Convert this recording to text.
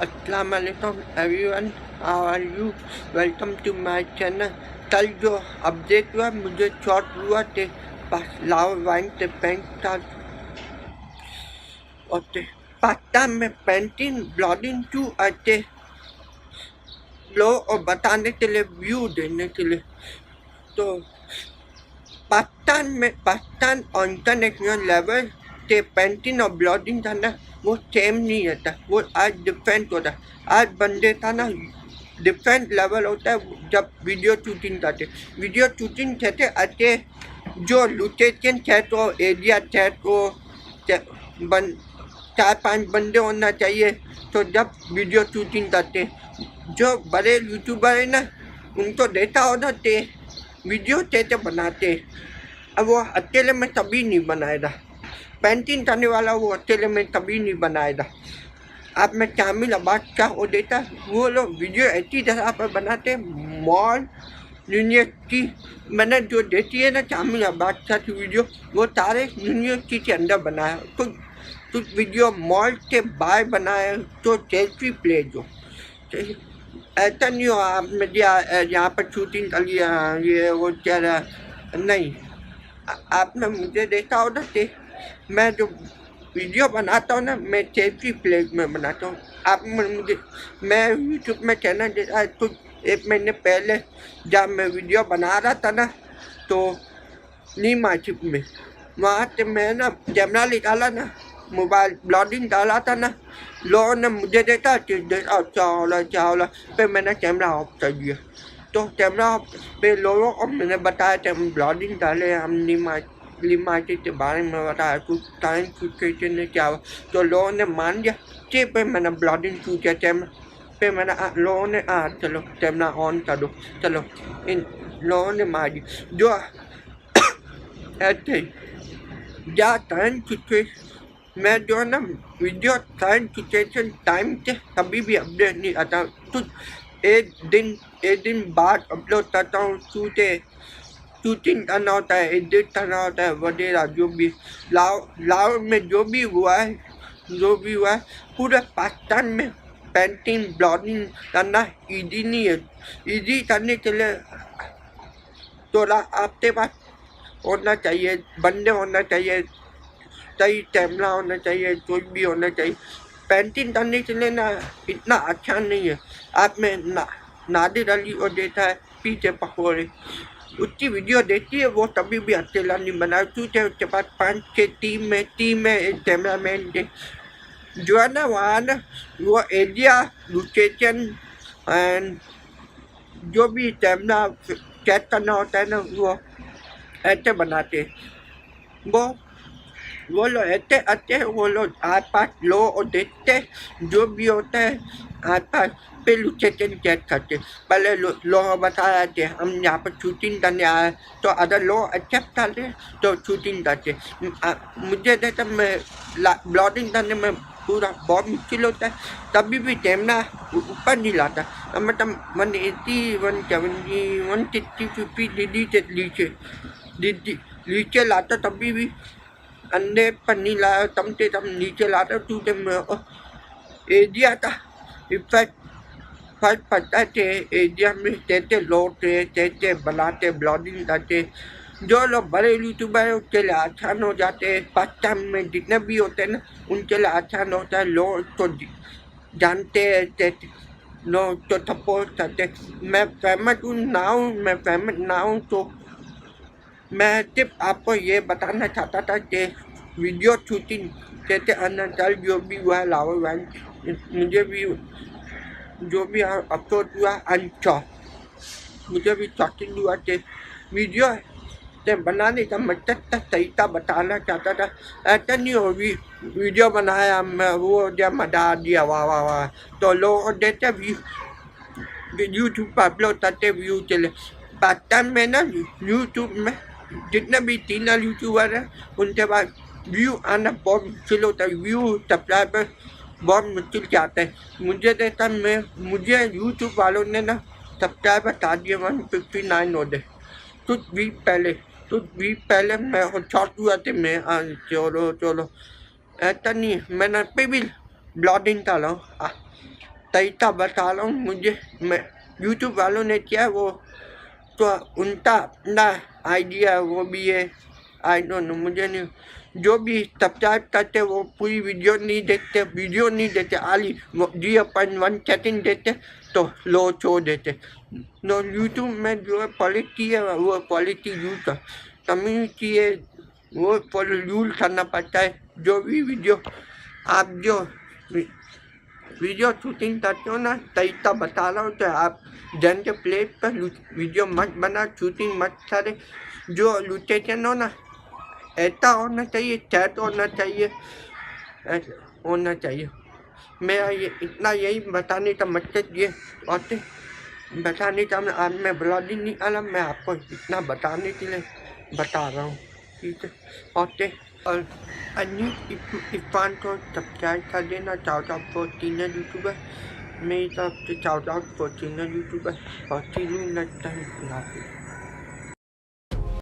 Assalamualaikum everyone, how are you? Welcome to my channel. कल जो update हुआ मुझे शॉर्ट हुआ थे लाव वाइन थे पेंट और पास्ता में पेंटिंग ब्लॉगिंग टू आते लो और बताने के लिए व्यू देने के लिए। तो पाकिस्तान और इंटरनेशनल लेवल से पेंटिंग और ब्लॉगिंग था ना, वो सेम नहीं रहता, वो आज डिफरेंट होता है। आज बंदे था ना डिफरेंट लेवल होता है। जब वीडियो शूटिंग करते थे आते जो लोकेशन थे तो एरिया थे तो 4-5 बंदे होना चाहिए। तो जब वीडियो शूटिंग करते जो बड़े यूट्यूबर है ना, उनको देखा होता थे वीडियो थे बनाते। अब वो अकेले में कभी नहीं बनाएगा, पेंटिंग करने वाला वो अकेले में कभी नहीं बनाएगा। आप में शामिल आबाद का हो देता, वो लोग वीडियो ऐसी तरह पर बनाते। मॉल यूनिवर्सिटी मैंने जो देखी है ना शामिल आबाद का की वीडियो, वो सारे यूनिवर्सिटी के अंदर बनाया। कुछ वीडियो मॉल के बाहर बनाए तो सेल्फी प्ले जो ऐसा नहीं हो आप मुझे यहाँ पर शूटिंग कर लिया ये वो चेहरा नहीं। आपने मुझे देखा होगा थे, मैं जो वीडियो बनाता हूँ ना मैं सेल्फी प्लेट में बनाता हूँ। आप मुझे मैं यूट्यूब में चैनल देखा कुछ 1 महीने पहले जब मैं वीडियो बना रहा था ना, तो नी मार्केट में वहाँ से मैं ना कैमरा निकाला ना, मोबाइल ब्लॉगिंग डाला था ना, लोगों ने मुझे देखा चावला फिर मैंने कैमरा ऑफ कर दिया। तो कैमरा पे लोगों को मैंने बताया कि हम ब्लॉगिंग डाले, हम लिमाटी के बारे में बताया कुछ टाइम सिचुएशन ने क्या हुआ, तो लोगों ने मान लिया कि पे मैंने ब्लॉगिंग शूट किया कैमरा पे। मैंने लोगों ने चलो कैमरा ऑन कर दो, चलो इन लोगों ने मार दी जो ऐसे या टाइम सिचुएशन में जो है ना वीडियो टाइम सिचुएशन टाइम से कभी भी अपडेट नहीं आता। कुछ एक दिन बाद अपलोड करता हूँ। शूटिंग करना होता है, एडिट करना होता है वगैरह जो भी लाव में जो भी हुआ है पूरे पाकिस्तान में पेंटिंग ब्लॉगिंग करना इजी नहीं है। इजी करने के लिए थोड़ा आपके पास होना चाहिए, बंदे होना चाहिए, सही कैमरा होना चाहिए, कोई भी होना चाहिए। पेंटिंग करने के लिए ना इतना अच्छा नहीं है। आप में नादिर अली और देखा है पीछे पकौड़े, उसकी वीडियो देखती है, वो कभी भी अकेला नहीं बना, क्योंकि उसके पास 5-6 टीम है एक कैमरा मैन जो है ना वहाँ ना वो एरिया लोकेशन एंड जो भी कैमरा चेक करना होता है ना वो ऐसे बनाते। वो लोग ऐसे आते हैं, वो लोग आस पास लो और देखते जो भी होता है आस पास पे लोकेशन चेक करते। पहले लोग बताया थे हम यहाँ पर शूटिंग करने आए, तो अगर लोग एक्सेप्ट करते तो शूटिंग करते। मुझे देखा मैं ब्लॉगिंग करने में पूरा बहुत मुश्किल होता है, तभी भी कैमरा ऊपर नहीं लाता। मतलब 180 170 160 50 नीचे लाता, तभी भी अंडे पर नहीं लाया, तम नीचे लाता। टूटे में एरिया का इफेक्ट फर्क पड़ता थे। एरिया में कैसे लोग थे, कैसे बनाते ब्लॉगिंग करते। जो लोग बड़े यूट्यूबर है उसके लिए आसान हो जाते हैं, पाकिस्तान में जितने भी होते हैं ना उनके लिए आसान होता है। लोग तो जानते हैं, लोग तो सपोर्ट करते। मैं फेमस ना हूँ तो मैं सिर्फ आपको ये बताना चाहता था कि वीडियो शूटिंग कैसे अनचल जो भी हुआ लावर वैन मुझे भी जो भी अपलोड हुआ अच्छा मुझे भी शॉकिंग हुआ कि वीडियो से बनाने का मतलब तरीका बताना चाहता था। ऐसा नहीं हो वीडियो बनाया मैं वो जब मजा दिया वाह वाह वाह, तो लोग देते यूट्यूब पर अपलोड करते व्यू चले। पाकिस्तान में ना यूट्यूब में जितने भी 3 यूट्यूबर हैं उनके पास व्यू आना बहुत मुश्किल होता है, व्यू सब्सक्राइबर बहुत मुश्किल से आते हैं। मुझे यूट्यूब वालों ने ना सब्सक्राइबर बता दिए 159 हो गए कुछ वीक पहले मैं शॉर्ट हुआ थे मैं चलो ऐसा नहीं है। मैंने पे भी ब्लॉगिंग कर रहा हूँ, तरीका बता रहा हूँ। मुझे मैं यूट्यूब वालों ने किया वो तो उनका अपना आइडिया वो भी है, आई डोंट नो, मुझे नहीं। जो भी सब्सक्राइब करते वो पूरी वीडियो नहीं देखते, खाली 0.1 सेकंड देते तो लो छोड़ देते। तो यूट्यूब में जो पॉलिटी है वो पॉलिटी यूज कर, कम्युनिटी है वो यूज करना पड़ता है। जो भी वीडियो आप जो वीडियो शूटिंग करते हो ना, तरीका बता रहा हूँ, तो आप जन के प्लेट पर वीडियो मत बना, शूटिंग मत करे। जो लोकेशन हो ना ऐसा होना चाहिए, सेट होना चाहिए, होना चाहिए। मेरा ये इतना यही बताने का मकसद ये और बताने का आज मैं ब्लॉगिंग नहीं आला, मैं आपको इतना बताने के लिए बता रहा हूँ, ठीक है। और अन्य इरफान को सब्सक्राइब कर देना। चाउट आउट फॉर सीनियर यूट्यूबर, मेरी तरफ से चाउट आउट फॉर सीनियर यूट्यूबर, और सी यू नेक्स्ट टाइम।